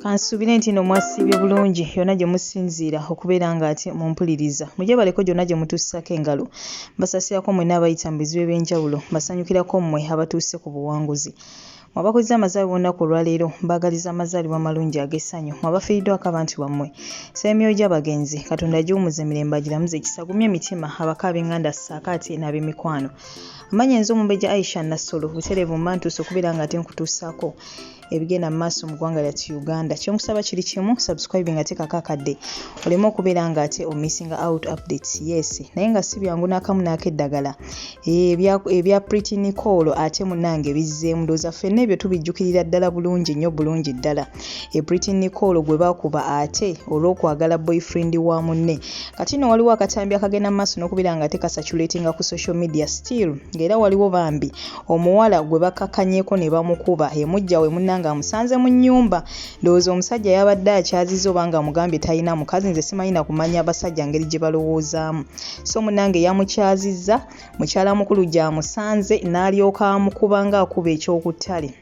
Kansubire nti no mwasibye bulungi yonna gye musinziira okubeera nga ati mumpuliriza. Mujje baleko gyonna gye mutuusako engalo. Basasirako mwenna abayita mu bizibu eby'enjawulo. Basanyukirako mmwe abatuuse ku buwanguzi. Mwabakoze amazaalibwa olunaku olwaleero mbaagaliza amazaalibwa amalungi ag'essanyu. Mwabafiiriddwako abantu bammwe. Emyoyo gy'abagenzi Katonda agiwummuze emirembe agiramuze ekisagumye emitima abaka ab'enganda ssaakaati n'ab'emikwano. Amannya nze Omumbejja Aisha Nassolo butereevu mmantuuse okubeera nga ate nkutuusaako ebigenda mu maaso mu ggwanga lyattu Uganda. Kyonkusaba kiri kimu, subscribe nga teekako akadde oleme okubeera nga ate missing out updates. Yes, naye nga si byangu n'akamu n'akeddagala. Ebya Pretty Nichole ate munnange bizzeemu. Ndowooza ffenna ebyo tubijjukirira ddala bulungi nnyo, bulungi ddala. Pretty Nichole gwe baakuba ate olw'okwagala boyfriend wa munne. Kati nno waliwo akatambi akagenda mu maaso n'okubeera nga ate kasatulatinga ku social media still, ng'era waliwo bambi omuwala gwe bakakkanyeeko ne bamukuba emujja we munnange amusanze mu nnyumba. Ndowooza omusajja yabadde akyaziza oba nga amugambye talina mukazi. Nze simanyi na kumanya abasajja ngeri gye balowoozaamu. So munnange yamukyazizza, mukyala mukulu gy'amusanze n'alyoka amukuba ng'akuba ekyokuttale.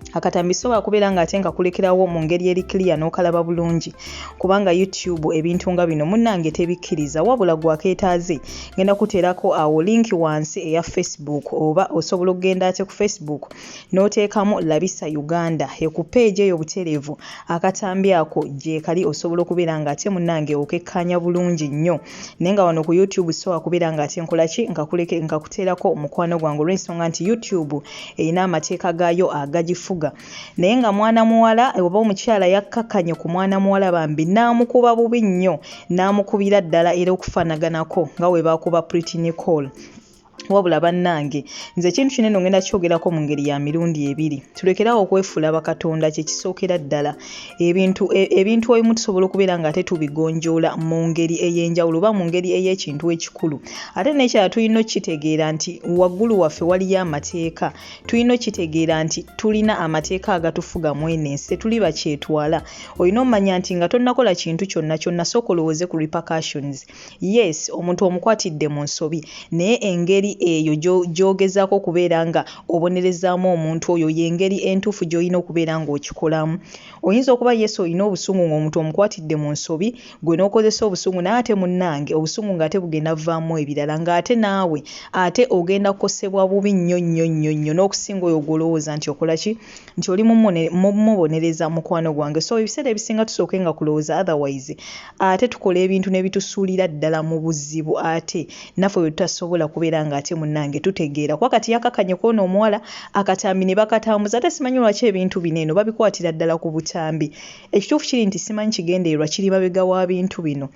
Akatambi sobola kubeera nga ate nga kulekerawo mu ngeri eri clear n'okalaba bulungi, kubanga YouTube ebintu nga bino munnange tebikkiriza, wabula gwakeetaaze ngenda kuteerako awo linki wansi eya Facebook, oba osobola okugenda ate ku Facebook n'oteekamu Labisa Uganda ku page eyo butereevu. Akatambi ako gye kali osobola okubeera nga ate munnange okekkaanya bulungi nnyo. Naye nga wano ku YouTube sobola kubeera nga ate nkola ki nga kuteerako omukwano gwange olw'ensonga nti YouTube erina amateeka gaayo agagifuga. Naye nga mwana muwala oba omukyala yakkakkanye ku mwana muwala bambi n'amukuba bubi nnyo, n'amukubira ddala era okufaanaganako nga we baakuba Pretty Nichole. Wabula bannange nze ekintu kinene ngenda kyogerako mu ngeri ya mirundi ebiri. Tulekerawo okwefuula bakatonda, kye kisookera ddala. Ebintu ebimu tusobola okubeera nga ate tubigonjoola mu ngeri ey'enjawulo oba mu ngeri ey'ekintu ekikulu. Ate n'ekirala tulina okitegeera nti waggulu waffe waliyo amateeka. Tulina okitegeera nti tulina amateeka agatufuga mu eno ensi, tetuli bakyetwala. Olina omanya nti nga tonnakola kintu kyonna sooka olowooze ku repercussions. Yes, omuntu omukwatidde mu nsobi, naye engeri eyo gy'ogezaako okubeera nga obonerezaamu omuntu oyo y'engeri entuufu gy'olina okubeera ng'okikolamu. Oyinza okuba Yesu olina obusungu ng'omuntu omukwatidde mu nsobi, gwe n'okozesa obusungu naye ate munnange obusungu ng'ate bugenda vaamu ebirala, ng'ate naawe ate ogenda kukosebwa bubi nnyo n'okusinga oyo gw'olowooza nti okola ki, nti oli mumubonereza mukwano gwange. So ebiseera ebisinga tusooke nga kulowooza, otherwise ate tukola ebintu ne bitusuulira ddala mu buzibu, ate naffe bwe tutasobola kubeera nga ate munnange tutegeera. Kwa kati yakakkanye kw'ono omuwala akatambi ne bakatambuza. Ate simanyi lwaki ebintu bino eno babikwatira ddala ku butambi. Ekituufu kiri nti simanyi kigendererwa kiri mabega wa bintu bino.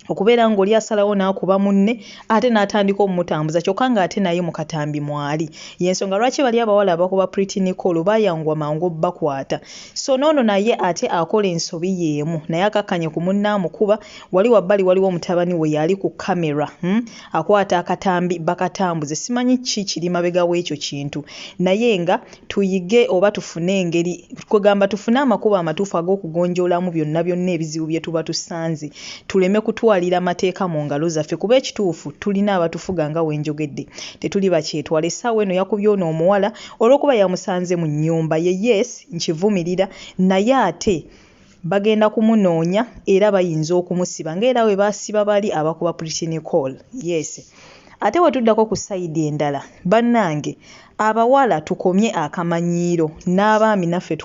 Okubeera ng'oli asalawo n'akuba munne ate n'atandika omumutambuza kyokka ng'ate naye mu katambi mwali. Y'ensonga lwaki bali abawala abakuba Pretty Nichole baayangwa mangu bakwata. So n'ono naye ate akola ensobi y'emu, naye akakkanye ku munne amukuba. Wali wabbali waliwo mutabani we yali ku kamera akwata akatambi bakatambuze. Simanyi ki kiri mabega w'ekyo kintu, naye nga tuyige oba tufune engeri kwegamba tufune amakubo amatuufu ag'okugonjoolamu byonna ebizibu bye tuba tusanze, tuleme kutwalira amateeka mu ngalo zaffe, kuba ekituufu tulina abatufuga nga wenjogedde, tetuli bakyetwala. Essaawa eno yakubye ono omuwala olw'okuba yamusanze mu nnyumba ye. Yes, nkivumirira, naye ate bagenda kumunoonya era bayinza okumusiba ng'era we baasiba bali abakuba Pretty Nichole. Yes, ate wetuddako ku sayidi endala bannange, abawala tukomye akamanyiiro, n'abaami naffe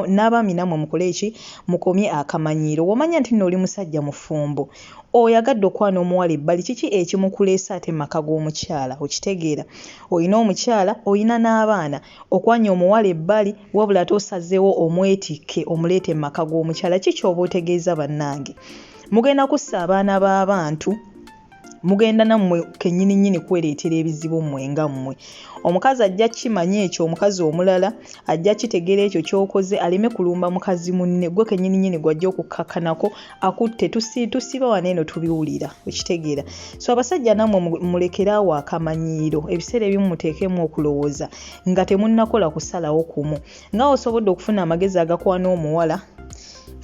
n'abaami namwe mukole eki, mukomye akamanyiiro. Wamanya nti nno oli musajja mufumbo, oyagadde okwana omuwala ebbali, kiki ekimukuleesa ate mu maka g'omukyala? Okitegeera, olina omukyala olina n'abaana, okwanya omuwala ebbali wabula ate osazeewo omwetikke omuleete mu maka g'omukyala. Kiki oba otegeeza bannange? Mugenda kussa abaana b'abantu, mugenda nammwe kennyini kwereetera ebizibu mmwe nga mmwe. Omukazi ajja kimanya ekyo, omukazi omulala ajja kitegeera ekyo ky'okoze, aleme kulumba mukazi munne, gwe kennyini gwajja okukkakkanako akutte. Tusiba wano eno tubiwulira, okitegeera. So abasajja nammwe mulekeraawo akamanyiiro, ebiseera ebimu muteekemu okulowooza nga temunnakola kusalawo kumu. Nga osobodde okufuna amagezi agakwana omuwala,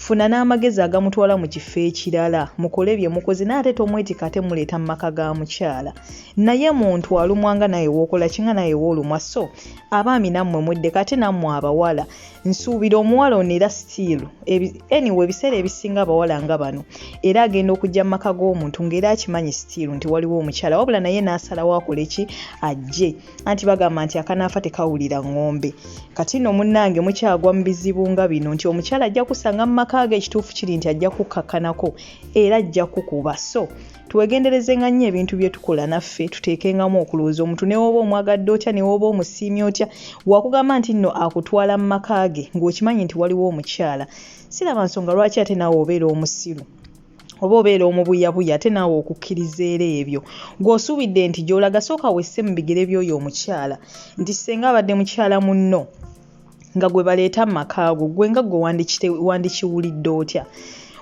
funa n'amagezi agamutwala mu kifo ekirala mukole bye mukoze n'ate tomwetika ate muleeta mu maka ga mukyala naye muntu alumwanga naye wookola kinga naye woolumwa so abaami nammwe mwedde kate nammwe abawala nsuubira omuwala ono era still anyway ebiseera ebisinga abawala nga bano era agenda okujja mu maka g'omuntu ng'era akimanyi still nti waliwo omukyala wabula naye n'asalawo akole ki ajje anti bagamba nti akanaafa tekawulira ng'ombe kati nno munnange mukyagwa mu bizibu nga bino nti omukyala ajja kusanga mu maka ge ekituufu kiri nti ajja kukkakanako era ajja kukuba so twegenderezenga nnyo ebintu bye tukola naffe tuteekengamu okulowooza omuntu ne woba omwagadde otya ne woba omusiimye otya wakugamba nti nno akutwala mu maka ge ng'okimanyi nti waliwo omukyala siraba nsonga lwaki ate naawe obeera omusiru oba obeera omubuyabuya ate naawe okukkiriza era ebyo ng'osuubidde nti gy'olaga sooka wesse mu bigere by'oyo omukyala nti singa abadde mukyala munno nga gwe baleeta mu maka go gwe nga gwe wandikiwulidde otya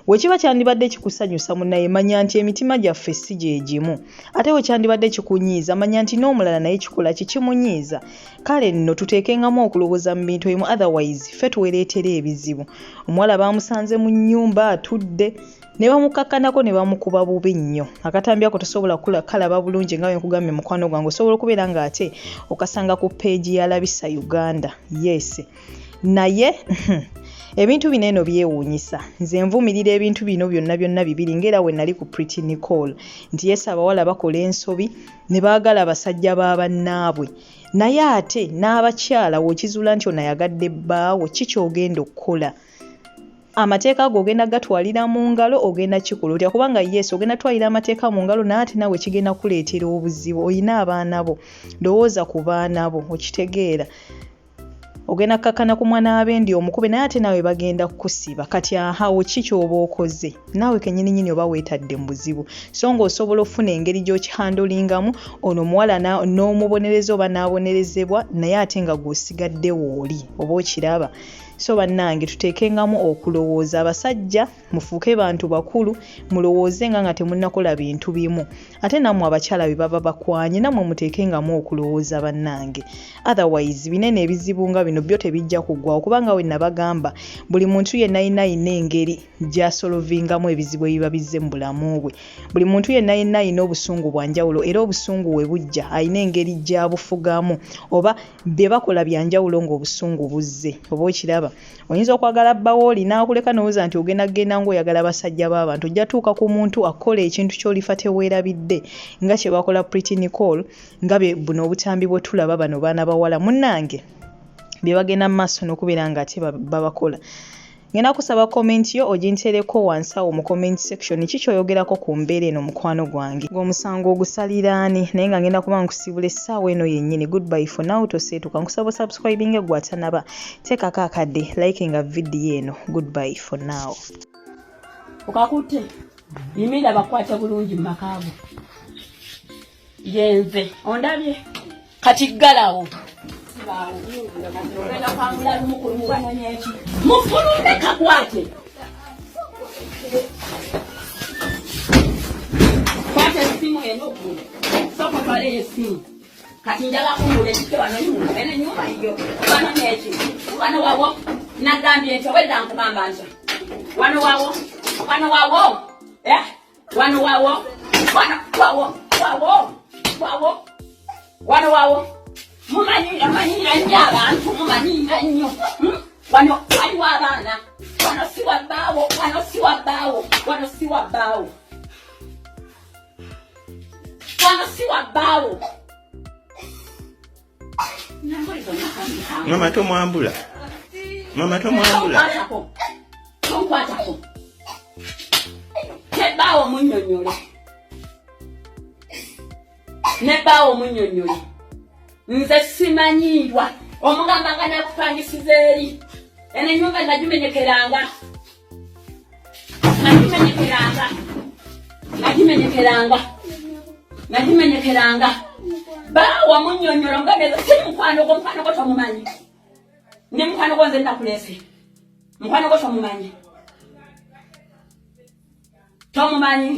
wekiba kyandibadde kikusanyusa munnaye manya nti emitima gyaffe si gye gimu ate we kyandibadde kikunyiiza manya nti n'omulala naye kikola kikimunyiiza kale nno tuteekengamu okulowooza mu bintu ebimu otherwise ffe tuwereetera ebizibu omuwala baamusanze mu nnyumba atudde ne bamukakkanako ne bamukuba bubi nnyo akatambi ako tosobola kalaba bulungi nga bwe nkugambye mukwano gwange osobola okubeera ng'ate okasanga ku peegi ya Labisa Uganda yes naye ebintu bino eno byewuunyisa nze nvumirira ebintu bino byonna bibiri ng'era we nali ku Pretty Nichole nti yes abawala bakola ensobi ne baagala abasajja b'abannaabwe naye ate n'abakyala w'okizuula nti ono ayagadde bbaawo ki ky'ogenda okukola amateeka ago ogenda gatwalira mu ngalo ogenda kikola otya kubanga yes ogenda twalira amateeka mu ngalo naye ate nawe kigenda kuleetera obuzibu oyina abaana bo ndowooza ku baana bo okitegeera ogenda kakana ku mwana abendi omukube naye ate nawe bagenda kukusiba kati ahawo ki ky'oba okoze naawe kennyini oba weetadde mu buzibu so ng'osobola okufuna engeri gy'okihandolingamu ono omuwala n'omubonereza oba n'abonerezebwa naye ate nga gw'osigadde wooli oba okiraba so bannange tuteekengamu okulowooza abasajja mufuuke bantu bakulu mulowooze nga temunnakola bintu bimu ate nammwe abakyala be baba bakwanye nammwe muteekengamu okulowooza bannange otherwise binene ebizibu nga bino byo tebijja kuggwawo kubanga we nabagamba buli muntu yenna ayina engeri gy'asolovingamu ebizibu ebiba bizze mu bulamu bwe buli muntu yenna ayina obusungu bwa njawulo era obusungu we bujja ayina engeri gy'abufugamu oba bye bakola bya njawulo ng'obusungu buzze oba okiraba oyinza okwagala bbawooli n'akuleka n'owooza nti ogenda ng'oyagala abasajja b'abantu ojja tuuka ku muntu akola ekintu ky'olifa teweerabidde nga kye bakola Pretty Nichole nga buno obutambi bwe tulaba bano baana bawala munnange bye bagenda mu maaso n'okubeera nga ate babakola ngenda kusaba komenti yo ogintereko wansi awo mu comment section kikyoyogerako ku mbeera eno mukwano gwange ng'omusango ogusaliraani naye nga ngenda kuba nkusibula essaawa eno yennyini goodbye for now toseetuka nkusaba subscribing gwatanaba teekako akadde likinga vidiyo eno goodbye for now okakutte imira bakwate bulungi mu makaago yenze ondabye kati ggalawo mufulume kakwate kwate esimu eno soko twale esimu kati njala kumule kike wano nyuma ene nyuma hiyo wano nechi wano wawo nagambye nti wedda nkugamba nti wano wawo wano wawo mumanyira nnyo abantu mumanyira nnyo wano waliwo abaana wano si wabbaawo Mama tomwambula tonkwatako nebbaawo munnyonnyole nze simanyirwa omugamba nga nakupangisiza eri eno ennyumba nagimenyekeranga baawa munnyonnyolo nga neza si mukwano gwo tomumanyi ndi mukwano gwo nze nakulese mukwano gwo tomumanyi omumanyi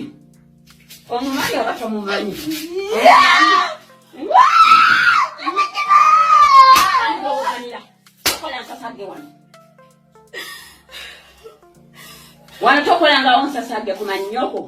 oba tomumanyi kola nkasage wano Wanatokolanga onsasabya ku mannyoko.